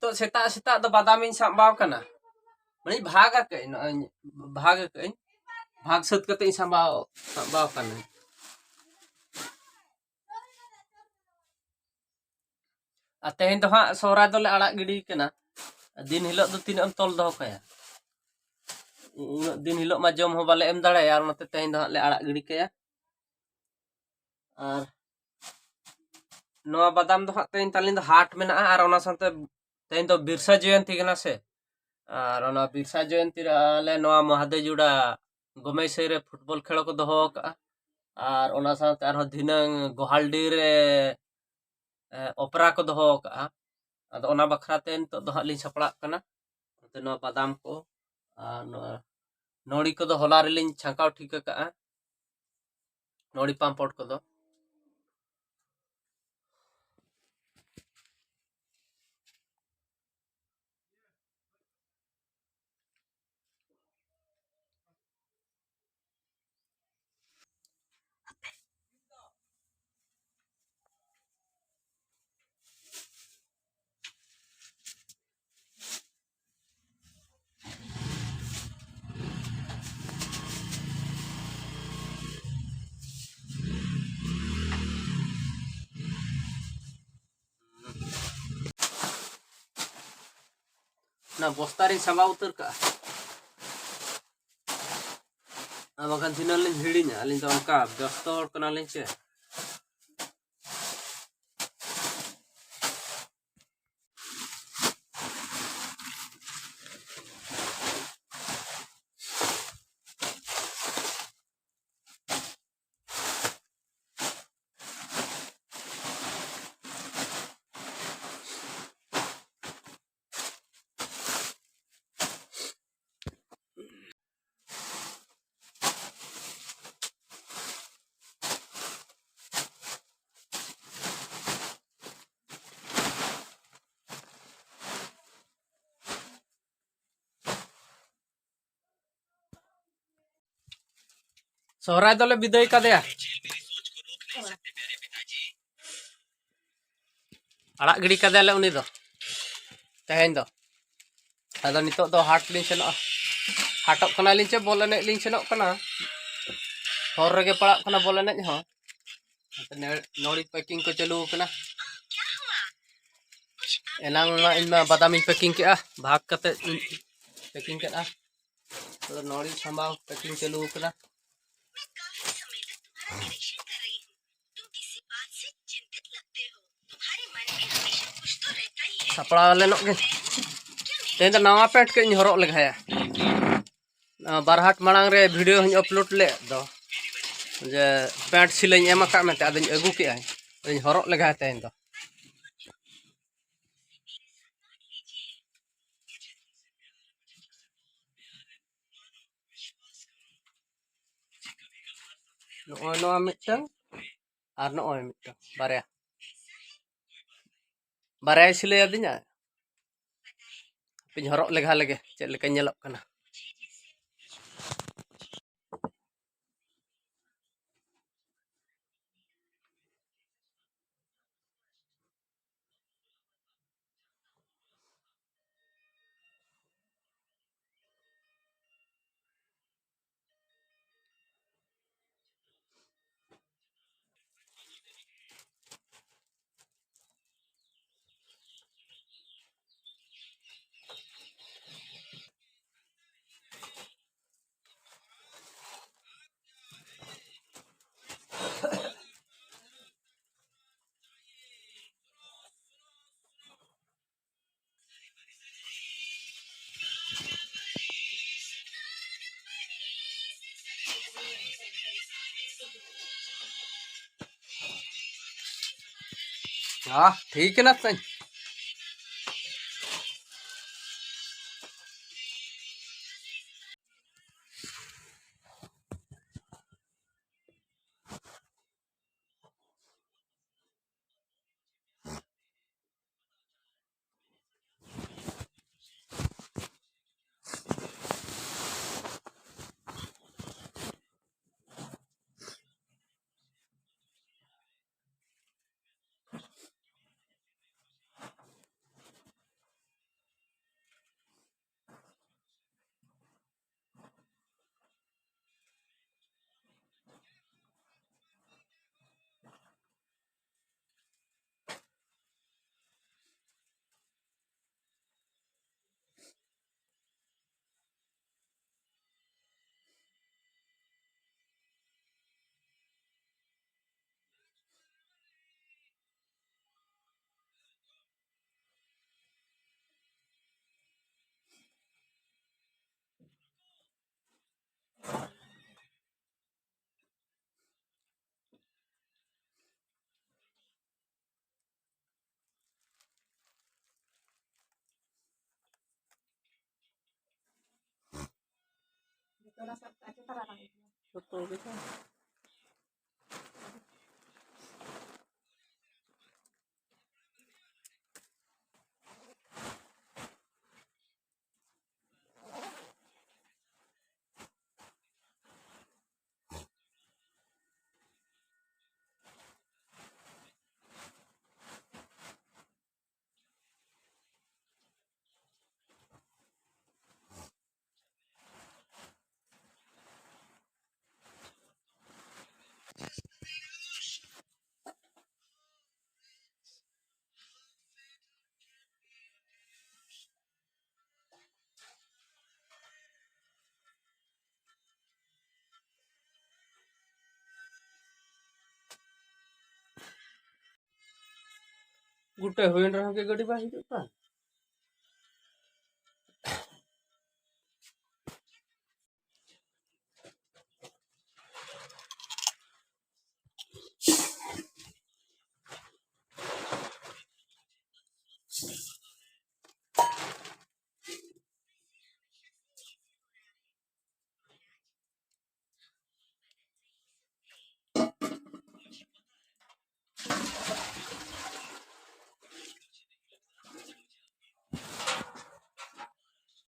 तो सेता सेता तो बादामी साब बाव कना माने भागा के भाग सत कते साब बाव कना तेहन तो हाँ सोहराय दोले आड़ा गिडी कना दिन हिलो दो तीन एम तोल दो कया दिन हिलो मा जम हो बाले एम दाड़े यार नते तेहन दो ले आड़ा गिडी कया और नवा बादाम दो तेहन तालिन दो हाट मेना और ओना साथे तेहन दो बिरसा जयंती कना से और ओना बिरसा जयंती ले नवा महादेजुड़ा गोमेसई रे फुटबॉल खेल को दोहो का और ओना साथे आरो धिनंग गोहालडी रे ओपरा को दोहो का अद ओना बखराते नितो दो हालिन सपड़ा कना ते नवा बादाम को नोड़ी को दो होला रेलिन छांकाव ठीक का नोड़ी पाम्पड़ को दो ना बोस्तारी समा उतर का बखान दिनाल लिन हिड़िना अलिन तो अंका व्यस्त हर कना लिन चे सोहराय दोले विदाई का दे आड़ा गिडी का दे ले उनी दो तेहन दो अदो नितो दो हाट लिन सेनो हाटक कना लिन चे बोल एने लिन सेनो कना हर रगे पड़ा कना बोल एने हो नोड़ी पैकिंग को चालू कना एनांग मा इनमा बादामी पैकिंग के भाग कते पैकिंग के तो नोड़ी संभाव पैकिंग चालू कना सपड़ा लेनो के तेन नवा पैंट के हरक लगाया बारहाट मांग रे वीडियो हूँ अपलोड ले दो जे पैंट सिलाई एम का में अद अगू के हरक लगाया तेन दो नोआ मिटन और नोय मिटन बारया बारया सिलाई अदिना पिन हरक लगा लगे चेक लेका नेलक कना हाँ ठीक है ना सही Betul gitu. Gute huin rah ke gadi bahi tu kan.